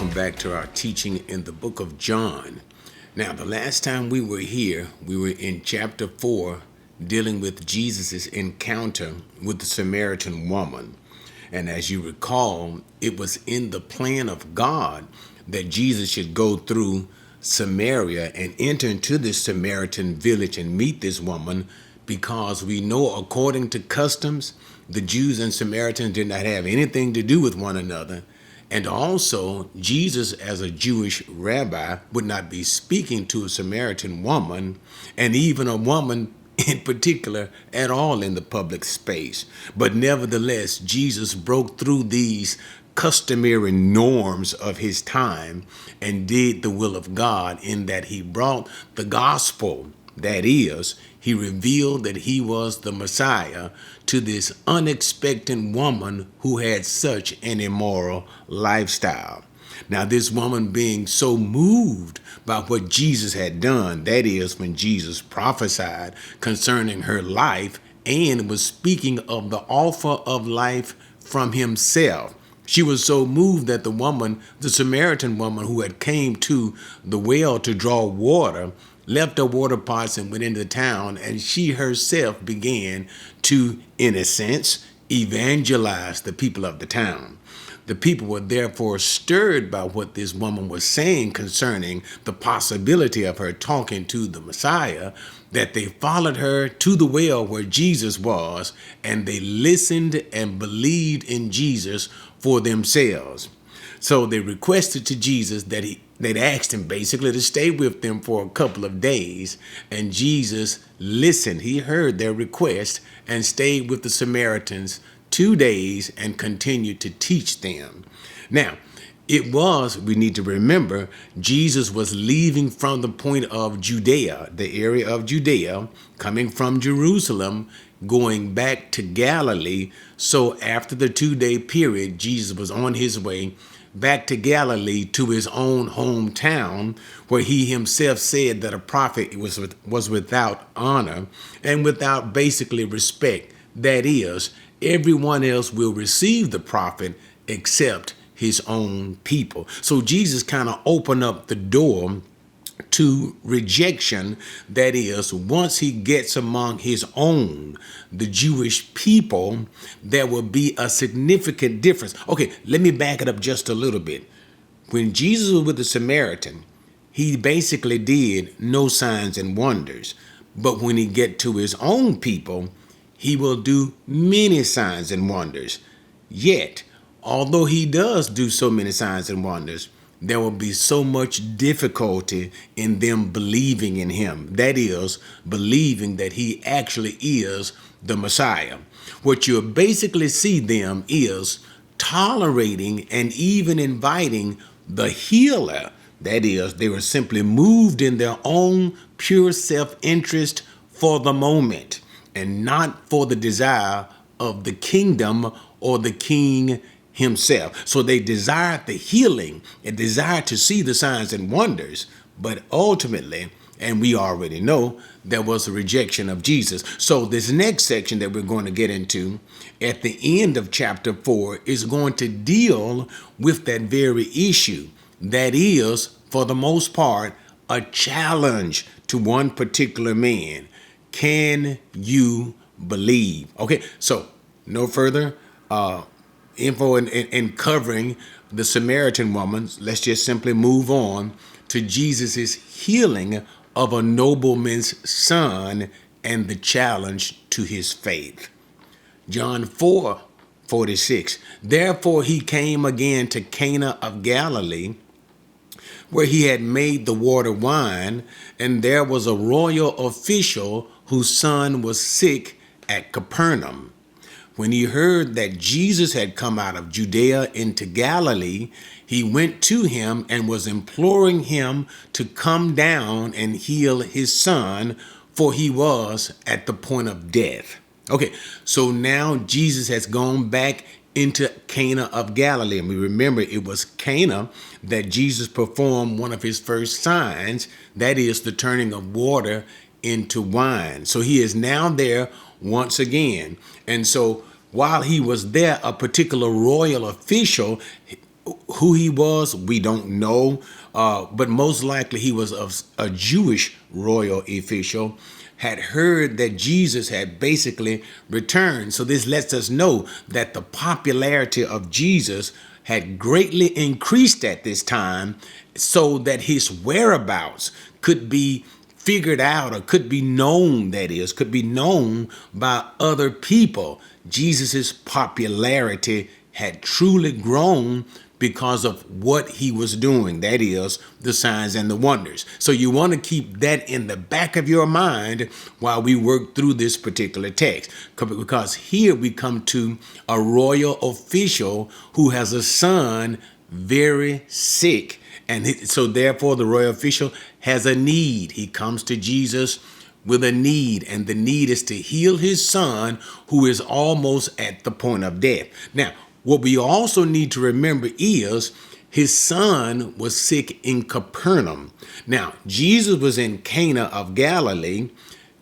welcome back to our teaching in the book of John. Now, the last time we were here, we were in chapter 4, dealing with Jesus' encounter with the Samaritan woman. And as you recall, it was in the plan of God that Jesus should go through Samaria and enter into this Samaritan village and meet this woman, because we know, according to customs, the Jews and Samaritans did not have anything to do with one another. And also, Jesus, as a Jewish rabbi, would not be speaking to a Samaritan woman, and even a woman in particular, at all in the public space. But nevertheless, Jesus broke through these customary norms of his time and did the will of God, in that he brought the gospel. That is, he revealed that he was the Messiah to this unexpected woman who had such an immoral lifestyle. Now, this woman, being so moved by what Jesus had done, that is, when Jesus prophesied concerning her life and was speaking of the offer of life from himself, she was so moved that the Samaritan woman who had came to the well to draw water, left her water pots and went into town, and she herself began to, in a sense, evangelize the people of the town. The people were therefore stirred by what this woman was saying concerning the possibility of her talking to the Messiah, that they followed her to the well where Jesus was, and they listened and believed in Jesus for themselves. So they requested to Jesus that they'd asked him basically to stay with them for a couple of days. And Jesus listened. He heard their request and stayed with the Samaritans 2 days and continued to teach them. Now, we need to remember, Jesus was leaving from the point of Judea, the area of Judea, coming from Jerusalem, going back to Galilee. So after the 2-day period, Jesus was on his way back to Galilee, to his own hometown, where he himself said that a prophet was without honor and without basically respect. That is, everyone else will receive the prophet except his own people. So Jesus kind of opened up the door to rejection. That is, once he gets among his own, the Jewish people, there will be a significant difference. Okay, let me back it up just a little bit. When Jesus was with the Samaritan, he basically did no signs and wonders. But when he get to his own people, he will do many signs and wonders. Yet, although he does do so many signs and wonders, there will be so much difficulty in them believing in him. That is, believing that he actually is the Messiah. What you'll basically see them is tolerating and even inviting the healer. That is, they were simply moved in their own pure self-interest for the moment, and not for the desire of the kingdom or the king himself. So they desired the healing and desired to see the signs and wonders, but ultimately, and we already know, there was a rejection of Jesus. So this next section that we're going to get into at the end of chapter 4 is going to deal with that very issue. That is, for the most part, a challenge to one particular man. Can you believe? Okay, so no further info in covering the Samaritan woman. Let's just simply move on to Jesus's healing of a nobleman's son and the challenge to his faith. John 4:46. Therefore he came again to Cana of Galilee, where he had made the water wine, and there was a royal official whose son was sick at Capernaum. When he heard that Jesus had come out of Judea into Galilee, he went to him and was imploring him to come down and heal his son, for he was at the point of death. Okay, so now Jesus has gone back into Cana of Galilee. And we remember it was Cana that Jesus performed one of his first signs, that is the turning of water into wine. So he is now there once again. And so while he was there, a particular royal official Who he was, we don't know, but most likely he was a Jewish royal official, had heard that Jesus had basically returned. So this lets us know that the popularity of Jesus had greatly increased at this time, so that his whereabouts could be figured out, or could be known, that is, could be known by other people. Jesus's popularity had truly grown because of what he was doing, that is, the signs and the wonders. So you want to keep that in the back of your mind while we work through this particular text, because here we come to a royal official who has a son very sick. And so therefore the royal official has a need. He comes to Jesus with a need, and the need is to heal his son, who is almost at the point of death. Now, what we also need to remember is his son was sick in Capernaum. Now, Jesus was in Cana of Galilee.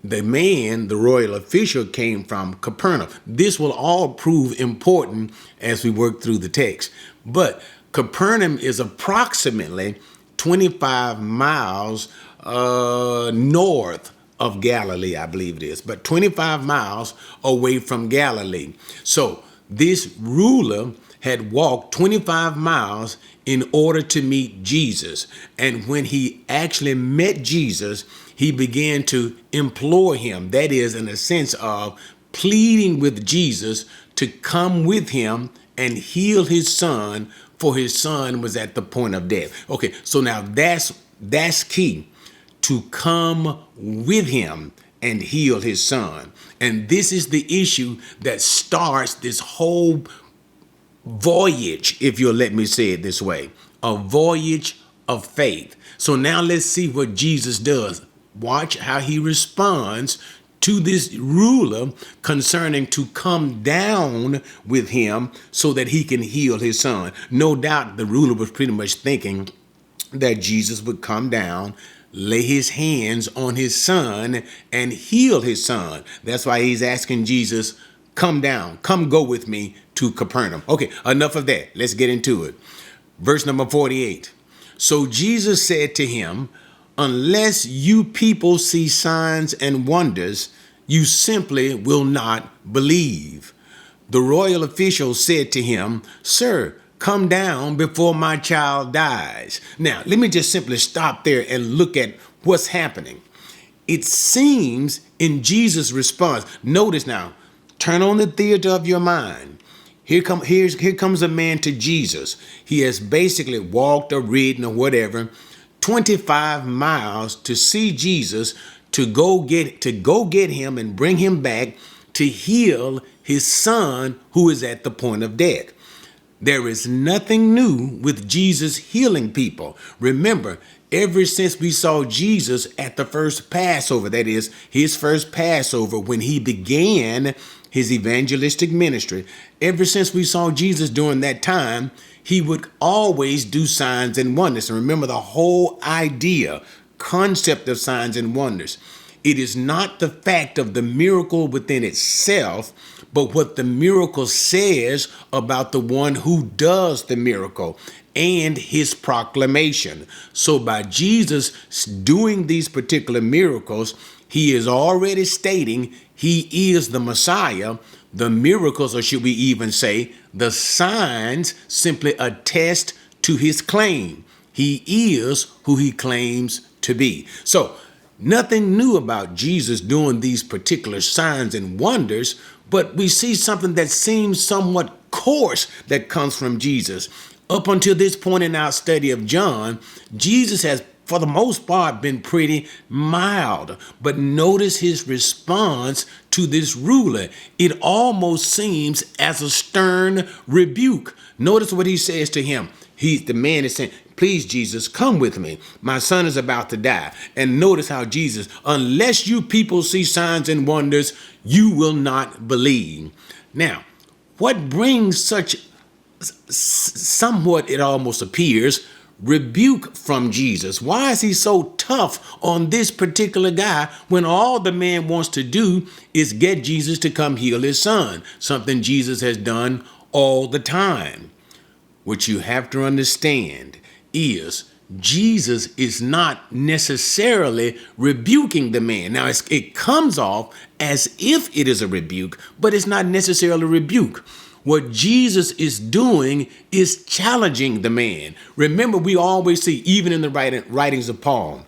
The man, the royal official, came from Capernaum. This will all prove important as we work through the text. But Capernaum is approximately 25 miles north of Galilee, I believe it is, but 25 miles away from Galilee. So this ruler had walked 25 miles in order to meet Jesus. And when he actually met Jesus, he began to implore him. That is, in a sense of pleading with Jesus to come with him and heal his son, for his son was at the point of death. Okay, so now that's key, to come with him and heal his son. And this is the issue that starts this whole voyage, if you'll let me say it this way, a voyage of faith. So now let's see what Jesus does. Watch how he responds to this ruler concerning to come down with him so that he can heal his son. No doubt the ruler was pretty much thinking that Jesus would come down, lay his hands on his son, and heal his son. That's why he's asking Jesus, come down, come go with me to Capernaum. Okay, enough of that. Let's get into it. Verse number 48. So Jesus said to him, unless you people see signs and wonders, you simply will not believe. The royal official said to him, sir, come down before my child dies. Now, let me just simply stop there and look at what's happening. It seems in Jesus' response, notice now, turn on the theater of your mind. Here comes a man to Jesus. He has basically walked or ridden or whatever 25 miles to see Jesus, to go get him and bring him back to heal his son, who is at the point of death. There is nothing new with Jesus healing people. Remember, ever since we saw Jesus at the first Passover, that is his first Passover, when he began his evangelistic ministry, ever since we saw Jesus during that time, he would always do signs and wonders. And remember the whole concept of signs and wonders. It is not the fact of the miracle within itself, but what the miracle says about the one who does the miracle and his proclamation. So by Jesus doing these particular miracles, he is already stating he is the Messiah. The miracles, or should we even say, the signs, simply attest to his claim. He is who he claims to be. So nothing new about Jesus doing these particular signs and wonders, but we see something that seems somewhat coarse that comes from Jesus. Up until this point in our study of John, Jesus has, for the most part, been pretty mild. But notice his response to this ruler. It almost seems as a stern rebuke. Notice what he says to him. The man is saying, please, Jesus, come with me. My son is about to die. And notice how Jesus, unless you people see signs and wonders, you will not believe. Now, what brings such somewhat, it almost appears, rebuke from Jesus? Why is he so tough on this particular guy when all the man wants to do is get Jesus to come heal his son, something Jesus has done all the time? what you have to understand is Jesus is not necessarily rebuking the man. Now, it comes off as if it is a rebuke, but it's not necessarily a rebuke. What Jesus is doing is challenging the man. Remember, we always see, even in the writings of Paul,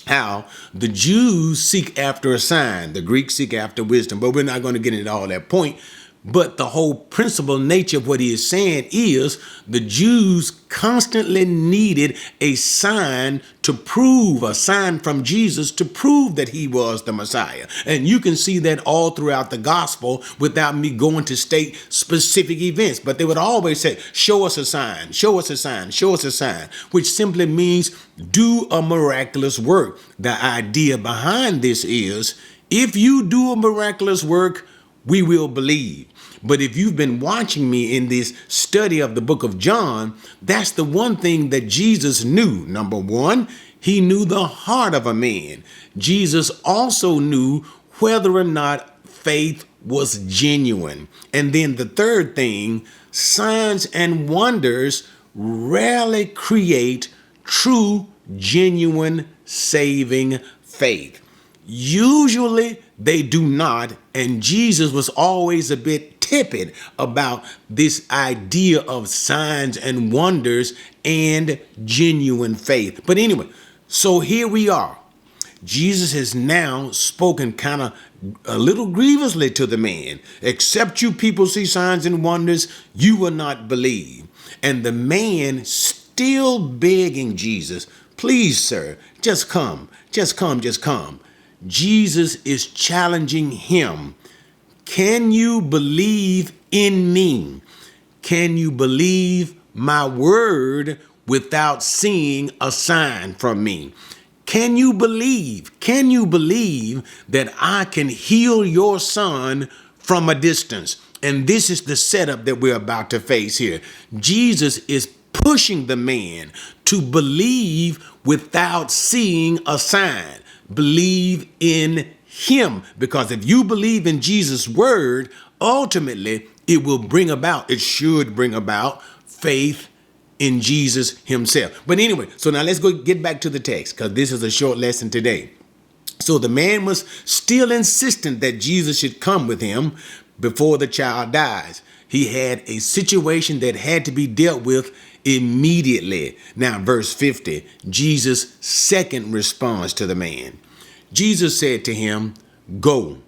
how the Jews seek after a sign, the Greeks seek after wisdom, but we're not going to get into all that point. But the whole principal nature of what he is saying is the Jews constantly needed a sign to prove, a sign from Jesus to prove that he was the Messiah. And you can see that all throughout the gospel without me going to state specific events. But they would always say, show us a sign, show us a sign, show us a sign, which simply means do a miraculous work. The idea behind this is if you do a miraculous work, we will believe. But if you've been watching me in this study of the book of John, that's the one thing that Jesus knew. Number one, he knew the heart of a man. Jesus also knew whether or not faith was genuine. And then the third thing, signs and wonders rarely create true, genuine, saving faith. Usually they do not, and Jesus was always a bit tepid about this idea of signs and wonders and genuine faith. But anyway, so here we are. Jesus has now spoken kind of a little grievously to the man. Except you people see signs and wonders, you will not believe. And the man still begging Jesus, please, sir, just come, just come, just come. Jesus is challenging him. Can you believe in me? Can you believe my word without seeing a sign from me? Can you believe? Can you believe that I can heal your son from a distance? And this is the setup that we're about to face here. Jesus is pushing the man to believe without seeing a sign. Believe in him, because if you believe in Jesus' word, ultimately it will bring about, it should bring about faith in Jesus himself. But anyway, so now let's go get back to the text, because this is a short lesson today. So the man was still insistent that Jesus should come with him before the child dies. He had a situation that had to be dealt with immediately. Now, verse 50, Jesus' second response to the man. Jesus said to him, go,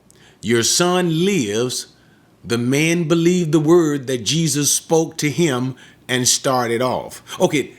your son lives. The man believed the word that Jesus spoke to him and started off. Okay,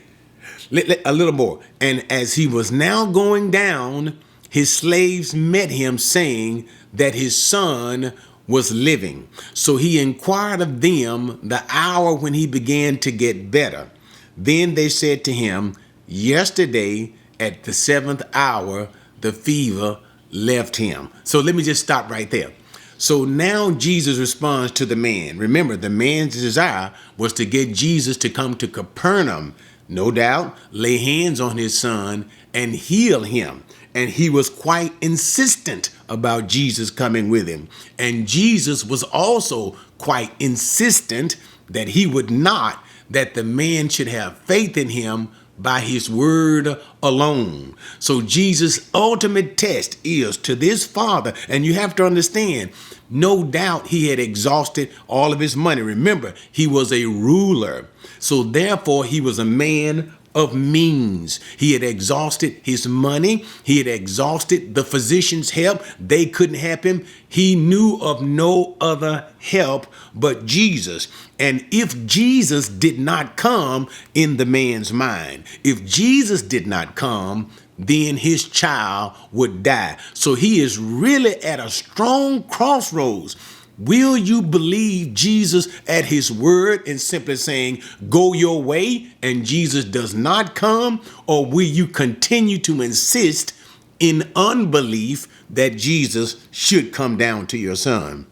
a little more. And as he was now going down, his slaves met him, saying that his son was living. So he inquired of them the hour when he began to get better. Then they said to him, yesterday at the 7th hour, the fever left him. So let me just stop right there. So now Jesus responds to the man. Remember, the man's desire was to get Jesus to come to Capernaum, no doubt, lay hands on his son and heal him. And he was quite insistent about Jesus coming with him. And Jesus was also quite insistent that he would not, that the man should have faith in him by his word alone. So Jesus' ultimate test is to this father, and you have to understand, no doubt he had exhausted all of his money. Remember, he was a ruler. So therefore, he was a man of means. He had exhausted his money. He had exhausted the physician's help. They couldn't help him. He knew of no other help but Jesus. And if Jesus did not come in the man's mind, if Jesus did not come, then his child would die. So he is really at a strong crossroads. Will you believe Jesus at his word and simply saying, go your way, and Jesus does not come? Or will you continue to insist in unbelief that Jesus should come down to your son?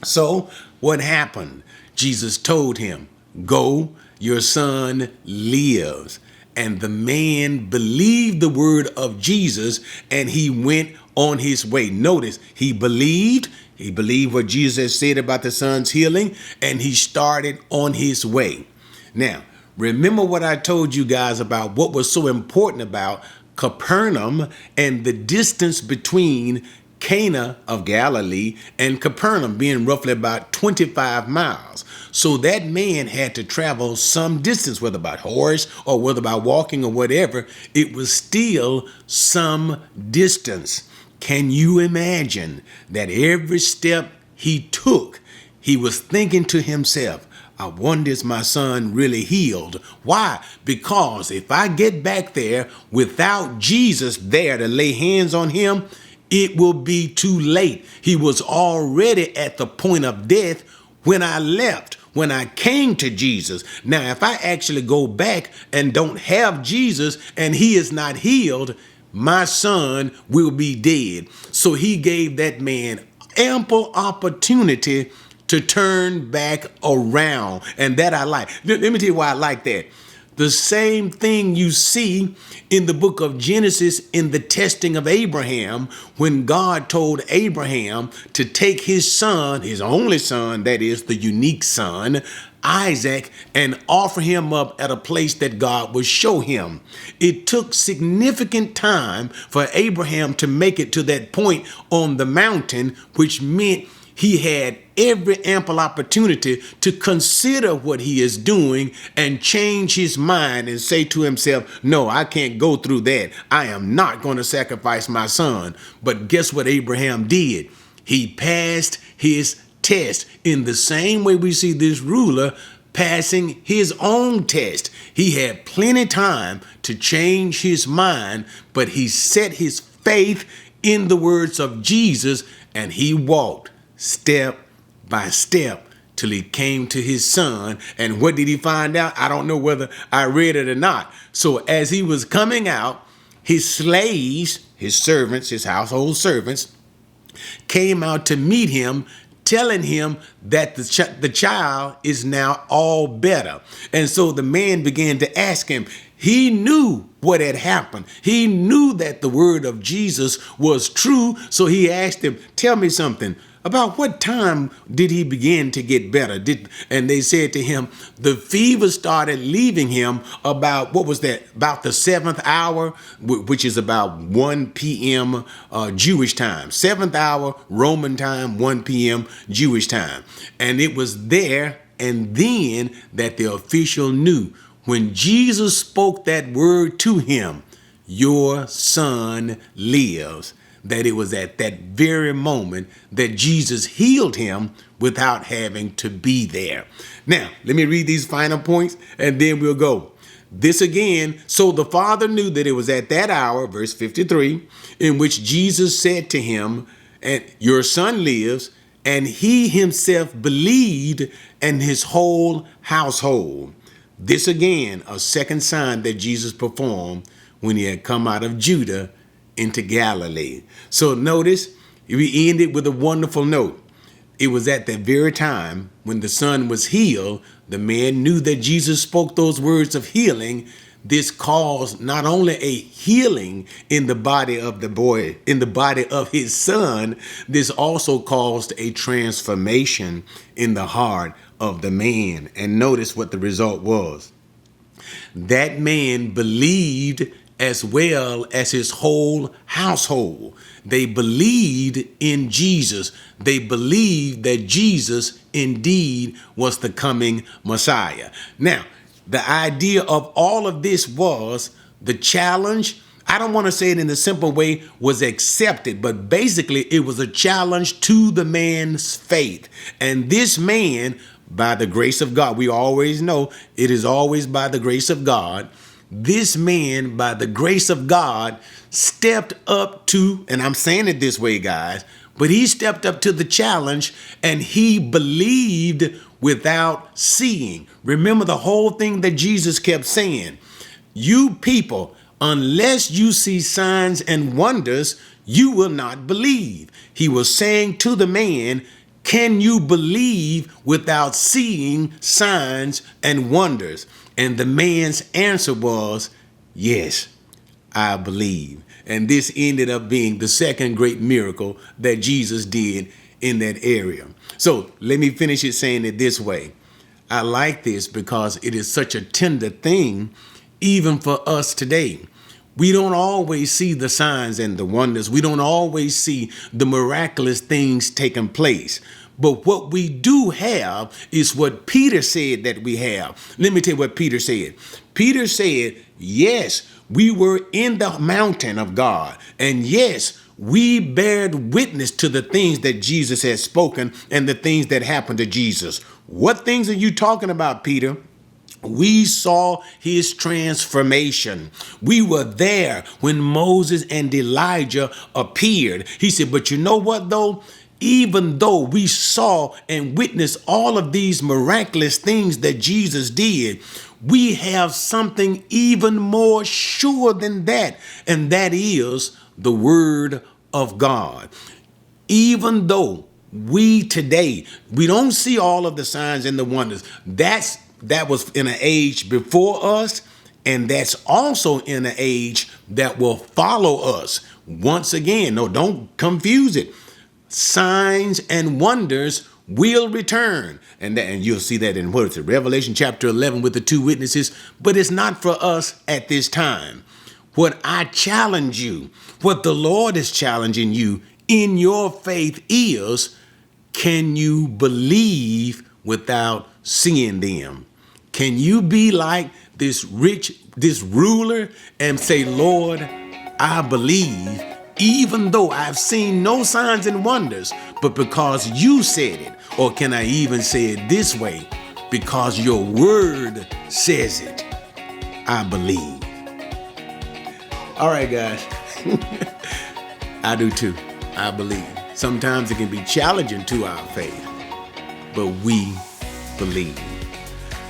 So what happened? Jesus told him, go, your son lives. And the man believed the word of Jesus, and he went on his way. Notice, he believed what Jesus said about the son's healing, and he started on his way. Now, Remember what I told you guys about what was so important about Capernaum and the distance between Cana of Galilee and Capernaum being roughly about 25 miles. So that man had to travel some distance, whether by horse or whether by walking or whatever. It was still some distance. Can you imagine that every step he took, he was thinking to himself, I wonder is my son really healed? Why? Because if I get back there without Jesus there to lay hands on him, it will be too late. He was already at the point of death when I left, when I came to Jesus. Now, if I actually go back and don't have Jesus and he is not healed, my son will be dead. So he gave that man ample opportunity to turn back around. And that I like. Let me tell you why I like that. The same thing you see in the book of Genesis in the testing of Abraham, when God told Abraham to take his son, his only son, that is the unique son, Isaac, and offer him up at a place that God would show him. It took significant time for Abraham to make it to that point on the mountain, which meant he had every ample opportunity to consider what he is doing and change his mind and say to himself, no, I can't go through that. I am not going to sacrifice my son. But guess what Abraham did? He passed his test in the same way we see this ruler passing his own test. He had plenty of time to change his mind, but he set his faith in the words of Jesus and he walked step by step till he came to his son. And what did he find out? I don't know whether I read it or not. So as he was coming out, his slaves, his servants, his household servants, came out to meet him, telling him that the child is now all better. And so the man began to ask him. He knew what had happened. He knew that the word of Jesus was true. So he asked him, tell me something. About what time did he begin to get better? And they said to him, the fever started leaving him about, what was that? About the 7th hour, which is about 1 p.m. Jewish time. 7th hour Roman time, 1 p.m. Jewish time. And it was there and then that the official knew. When Jesus spoke that word to him, your son lives, that it was at that very moment that Jesus healed him without having to be there. Now, let me read these final points and then we'll go. This again, so the Father knew that it was at that hour, verse 53, in which Jesus said to him, and your son lives, and he himself believed and his whole household. This again, a second sign that Jesus performed when he had come out of Judah into Galilee. So notice, we ended with a wonderful note. It was at that very time when the son was healed, the man knew that Jesus spoke those words of healing. This caused not only a healing in the body of the boy, in the body of his son, this also caused a transformation in the heart of the man. And notice what the result was. That man believed as well as his whole household. They believed in Jesus. They believed that Jesus indeed was the coming Messiah. Now, the idea of all of this was the challenge. I don't want to say it in the simple way was accepted, but basically it was a challenge to the man's faith. And this man, by the grace of God, we always know it is always by the grace of God. This man, by the grace of God, stepped up to, and I'm saying it this way, guys, but he stepped up to the challenge and he believed without seeing. Remember the whole thing that Jesus kept saying, you people, unless you see signs and wonders, you will not believe. He was saying to the man, can you believe without seeing signs and wonders? And the man's answer was, yes, I believe. And this ended up being the second great miracle that Jesus did in that area. So let me finish it saying it this way. I like this because it is such a tender thing, even for us today. We don't always see the signs and the wonders. We don't always see the miraculous things taking place. But what we do have is what Peter said that we have. Let me tell you what Peter said. Peter said, yes, we were in the mountain of God. And yes, we bared witness to the things that Jesus has spoken and the things that happened to Jesus. What things are you talking about, Peter? We saw his transformation. We were there when Moses and Elijah appeared. He said, but you know what though? Even though we saw and witnessed all of these miraculous things that Jesus did, we have something even more sure than that. And that is the word of God. Even though we today, we don't see all of the signs and the wonders, that was in an age before us, and that's also in an age that will follow us. Once again, no, don't confuse it. Signs and wonders will return. And you'll see that in what is it, Revelation chapter 11 with the two witnesses, but it's not for us at this time. What I challenge you, what the Lord is challenging you in your faith is, can you believe without seeing them? Can you be like this ruler and say, Lord, I believe, even though I've seen no signs and wonders, but because you said it? Or can I even say it this way? Because your word says it, I believe. All right, guys. I do too. I believe. Sometimes it can be challenging to our faith, but we believe.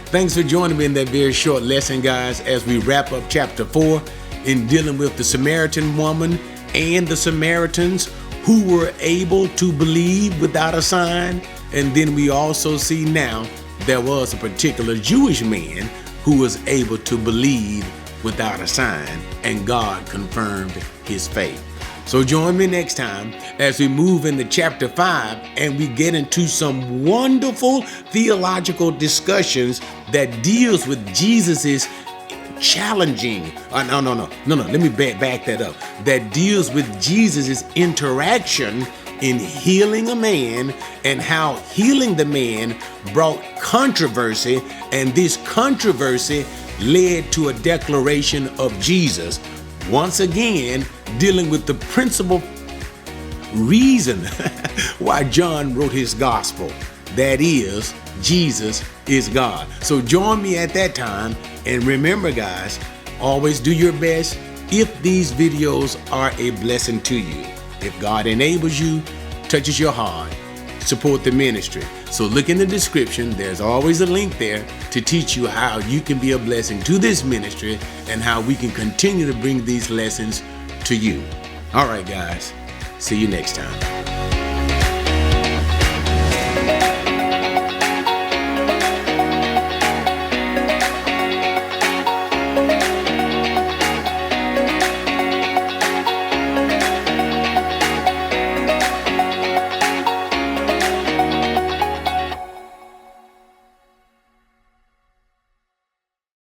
Thanks for joining me in that very short lesson, guys, as we wrap up chapter 4 in dealing with the Samaritan woman and the Samaritans who were able to believe without a sign. And then we also see now there was a particular Jewish man who was able to believe without a sign, and God confirmed his faith. So join me next time as we move into chapter 5 and we get into some wonderful theological discussions that deals with Jesus's challenging, let me back that up. That deals with Jesus's interaction in healing a man and how healing the man brought controversy, and this controversy led to a declaration of Jesus. Once again, dealing with the principal reason why John wrote his gospel. That is, Jesus is God. So join me at that time. And remember, guys, always do your best if these videos are a blessing to you. If God enables you, touches your heart, support the ministry. So look in the description. There's always a link there to teach you how you can be a blessing to this ministry and how we can continue to bring these lessons to you. All right, guys. See you next time.